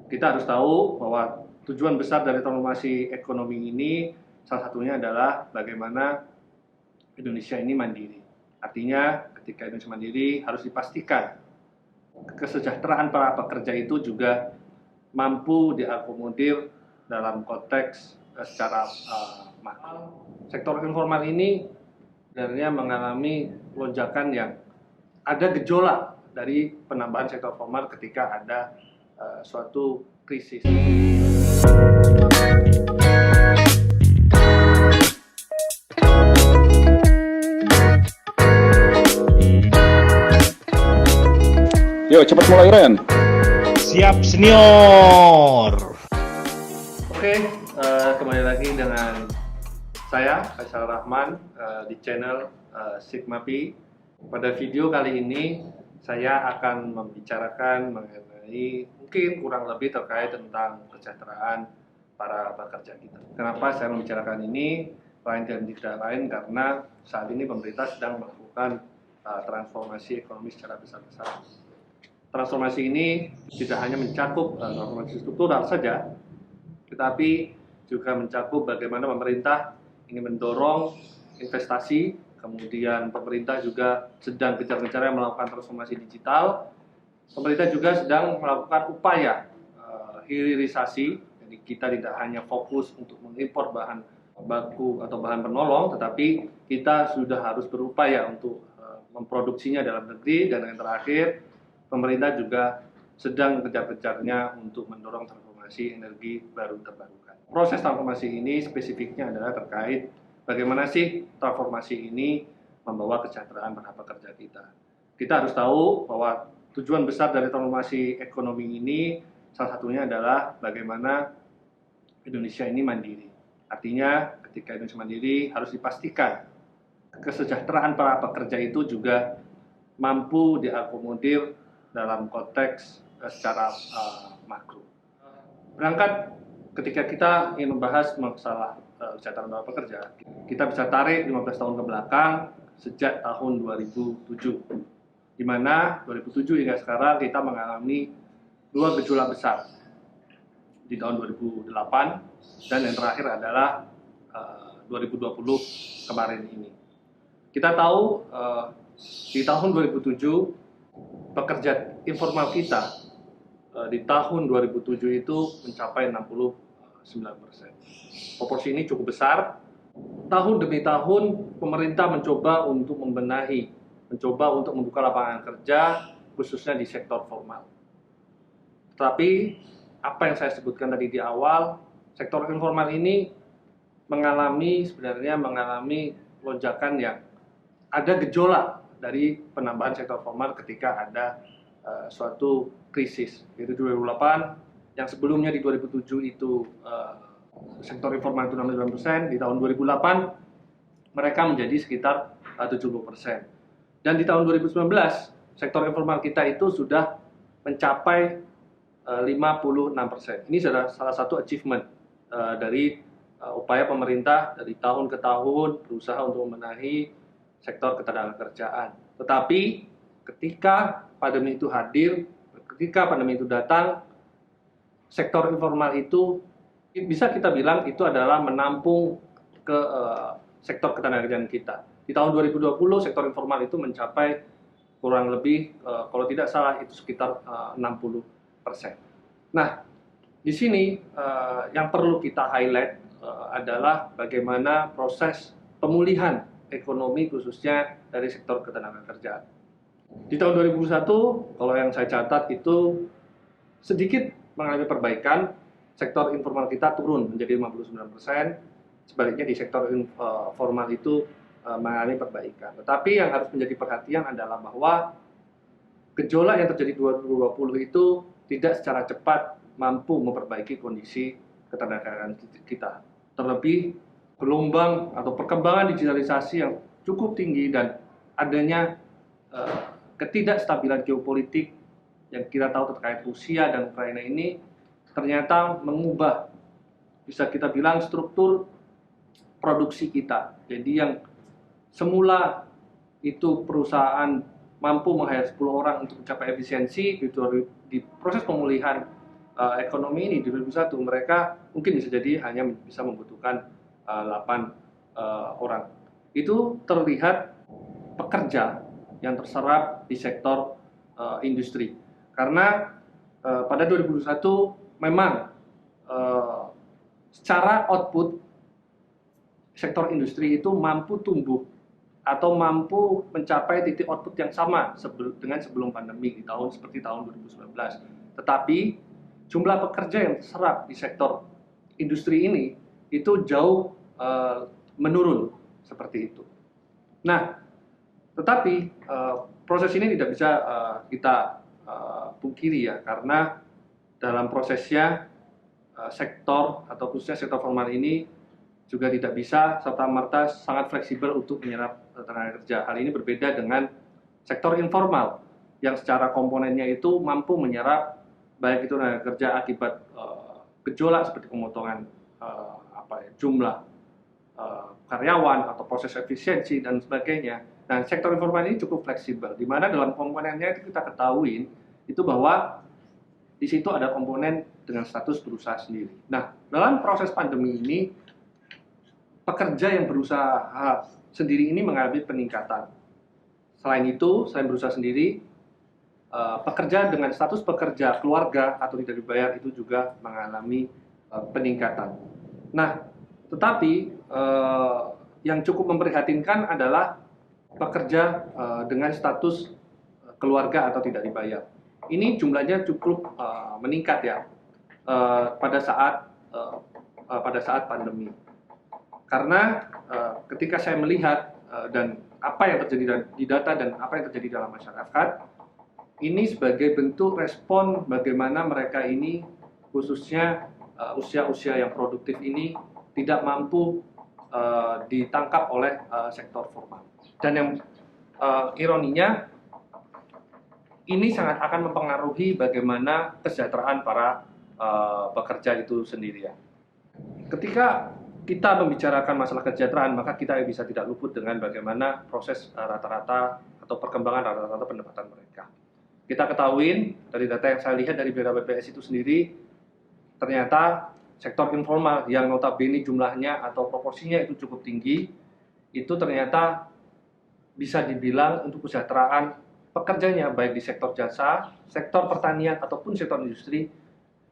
Kita harus tahu bahwa tujuan besar dari transformasi ekonomi ini salah satunya adalah bagaimana Indonesia ini mandiri. Artinya ketika Indonesia mandiri harus dipastikan kesejahteraan para pekerja itu juga mampu diakomodir dalam konteks secara makro. Sektor informal ini sebenarnya mengalami lonjakan yang ada gejolak dari penambahan sektor formal ketika ada suatu krisis. Yuk, cepat mulai, Ren. Siap, senior. Oke, kembali lagi dengan saya, Faisal Rahman, di channel Sigma Pi. Pada video kali ini, saya akan membicarakan mengenai mungkin kurang lebih terkait tentang kesejahteraan para pekerja kita. Kenapa saya membicarakan ini? Lain dan tidak lain karena saat ini pemerintah sedang melakukan transformasi ekonomi secara besar-besaran. Transformasi ini tidak hanya mencakup transformasi struktural saja, tetapi juga mencakup bagaimana pemerintah ingin mendorong investasi, kemudian pemerintah juga sedang gencar-gencarnya melakukan transformasi digital, pemerintah juga sedang melakukan upaya hilirisasi, jadi kita tidak hanya fokus untuk mengimpor bahan baku atau bahan penolong, tetapi kita sudah harus berupaya untuk memproduksinya dalam negeri, dan yang terakhir, pemerintah juga sedang kejar-kejarnya untuk mendorong transformasi energi baru terbarukan. Proses transformasi ini spesifiknya adalah terkait bagaimana sih transformasi ini membawa kesejahteraan para pekerja kita. Kita harus tahu bahwa tujuan besar dari transformasi ekonomi ini salah satunya adalah bagaimana Indonesia ini mandiri. Artinya ketika Indonesia mandiri harus dipastikan kesejahteraan para pekerja itu juga mampu diakomodir dalam konteks secara makro. Berangkat ketika kita ingin membahas masalah kesejahteraan para pekerja, kita bisa tarik 15 tahun ke belakang sejak tahun 2007, di mana 2007 hingga sekarang kita mengalami dua gejolak besar di tahun 2008 dan yang terakhir adalah 2020 kemarin ini. Kita tahu di tahun 2007 pekerja informal kita di tahun 2007 itu mencapai 69%. Proporsi ini cukup besar. Tahun demi tahun pemerintah mencoba untuk membenahi, mencoba untuk membuka lapangan kerja khususnya di sektor formal. Tetapi apa yang saya sebutkan tadi di awal, sektor informal ini sebenarnya mengalami lonjakan yang ada gejolak dari penambahan sektor formal ketika ada suatu krisis, yaitu 2008, yang sebelumnya di 2007 itu sektor informal itu 69%, di tahun 2008 mereka menjadi sekitar 70%. Dan di tahun 2019, sektor informal kita itu sudah mencapai 56%. Ini adalah salah satu achievement dari upaya pemerintah dari tahun ke tahun berusaha untuk membenahi sektor ketenagakerjaan. Tetapi ketika pandemi itu hadir, ketika pandemi itu datang, sektor informal itu bisa kita bilang itu adalah menampung ke sektor ketenagakerjaan kita. Di tahun 2020 sektor informal itu mencapai kurang lebih kalau tidak salah itu sekitar 60%. Nah, di sini yang perlu kita highlight adalah bagaimana proses pemulihan ekonomi khususnya dari sektor ketenagakerjaan. Di tahun 2021, kalau yang saya catat itu sedikit mengalami perbaikan, sektor informal kita turun menjadi 59%, sebaliknya di sektor formal itu mengalami perbaikan. Tetapi yang harus menjadi perhatian adalah bahwa gejolak yang terjadi 2020 itu tidak secara cepat mampu memperbaiki kondisi ketenagakerjaan kita. Terlebih gelombang atau perkembangan digitalisasi yang cukup tinggi dan adanya ketidakstabilan geopolitik yang kita tahu terkait Rusia dan Ukraina ini ternyata mengubah, bisa kita bilang, struktur produksi kita. Jadi yang semula itu perusahaan mampu meng-hire 10 orang untuk mencapai efisiensi, di proses pemulihan ekonomi ini di 2021 mereka mungkin bisa jadi hanya bisa membutuhkan 8 orang. Itu terlihat pekerja yang terserap di sektor industri. Karena pada 2021 memang secara output sektor industri itu mampu tumbuh atau mampu mencapai titik output yang sama dengan sebelum pandemi di tahun seperti tahun 2019. Tetapi jumlah pekerja yang terserap di sektor industri ini itu jauh menurun seperti itu. Nah, tetapi proses ini tidak bisa kita pungkiri ya, karena dalam prosesnya sektor atau khususnya sektor formal ini juga tidak bisa serta-merta sangat fleksibel untuk menyerap tenaga kerja. Hal ini berbeda dengan sektor informal yang secara komponennya itu mampu menyerap baik itu tenaga kerja akibat gejolak seperti pemotongan jumlah karyawan atau proses efisiensi dan sebagainya. Nah, sektor informal ini cukup fleksibel, di mana dalam komponennya itu kita ketahui itu bahwa di situ ada komponen dengan status berusaha sendiri. Nah, dalam proses pandemi ini pekerja yang berusaha sendiri ini mengalami peningkatan. Selain itu, selain berusaha sendiri, pekerja dengan status pekerja keluarga atau tidak dibayar itu juga mengalami peningkatan. Nah, tetapi yang cukup memprihatinkan adalah pekerja dengan status keluarga atau tidak dibayar. Ini jumlahnya cukup meningkat ya pada saat pandemi. Karena ketika saya melihat dan apa yang terjadi di data dan apa yang terjadi dalam masyarakat, ini sebagai bentuk respon bagaimana mereka ini khususnya usia-usia yang produktif ini tidak mampu ditangkap oleh sektor formal. Dan yang ironinya, ini sangat akan mempengaruhi bagaimana kesejahteraan para pekerja itu sendiri ya. Ketika kita membicarakan masalah kesejahteraan, maka kita bisa tidak luput dengan bagaimana proses rata-rata atau perkembangan rata-rata pendapatan mereka. Kita ketahui dari data yang saya lihat dari BPS itu sendiri, ternyata sektor informal yang notabene jumlahnya atau proporsinya itu cukup tinggi, itu ternyata bisa dibilang untuk kesejahteraan pekerjanya baik di sektor jasa, sektor pertanian ataupun sektor industri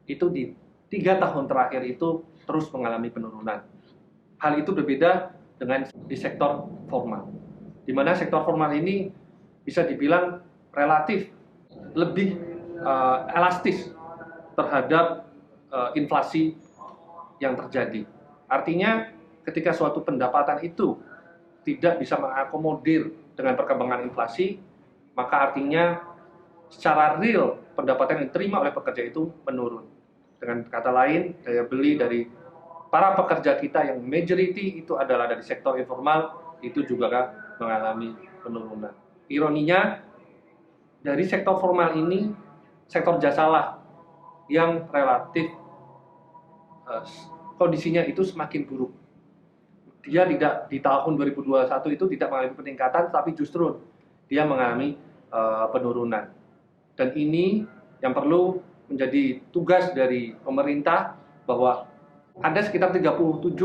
itu di 3 tahun terakhir itu terus mengalami penurunan. Hal itu berbeda dengan di sektor formal, di mana sektor formal ini bisa dibilang relatif lebih elastis terhadap inflasi yang terjadi. Artinya ketika suatu pendapatan itu tidak bisa mengakomodir dengan perkembangan inflasi, maka artinya secara real pendapatan yang diterima oleh pekerja itu menurun. Dengan kata lain, daya beli dari para pekerja kita yang majority itu adalah dari sektor informal itu juga mengalami penurunan. Ironinya, dari sektor formal ini, sektor jasalah yang relatif kondisinya itu semakin buruk. Dia tidak di tahun 2021 itu tidak mengalami peningkatan, tapi justru dia mengalami penurunan. Dan ini yang perlu menjadi tugas dari pemerintah, bahwa ada sekitar 37,7%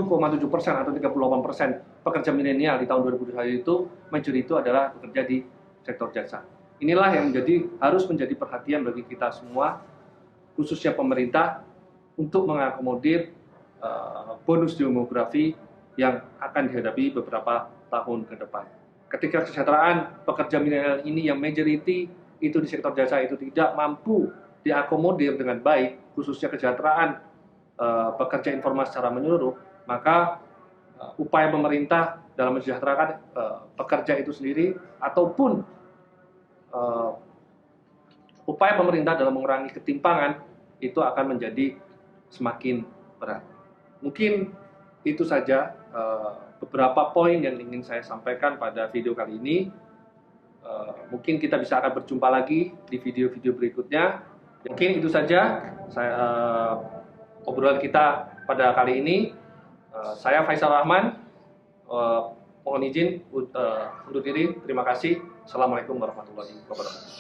atau 38% pekerja milenial di tahun 2021 itu majority itu adalah bekerja di sektor jasa. Inilah yang harus menjadi perhatian bagi kita semua, khususnya pemerintah, untuk mengakomodir bonus demografi yang akan dihadapi beberapa tahun ke depan. Ketika kesejahteraan pekerja milenial ini yang majority itu di sektor jasa itu tidak mampu diakomodir dengan baik, khususnya kesejahteraan pekerja informal secara menyeluruh, maka upaya pemerintah dalam mensejahterakan pekerja itu sendiri ataupun upaya pemerintah dalam mengurangi ketimpangan itu akan menjadi semakin berat. Mungkin itu saja beberapa poin yang ingin saya sampaikan pada video kali ini. Mungkin kita bisa akan berjumpa lagi di video-video berikutnya. Mungkin itu saja obrolan kita pada kali ini. Saya Faisal Rahman, mohon izin undur diri. Terima kasih. Assalamualaikum warahmatullahi wabarakatuh.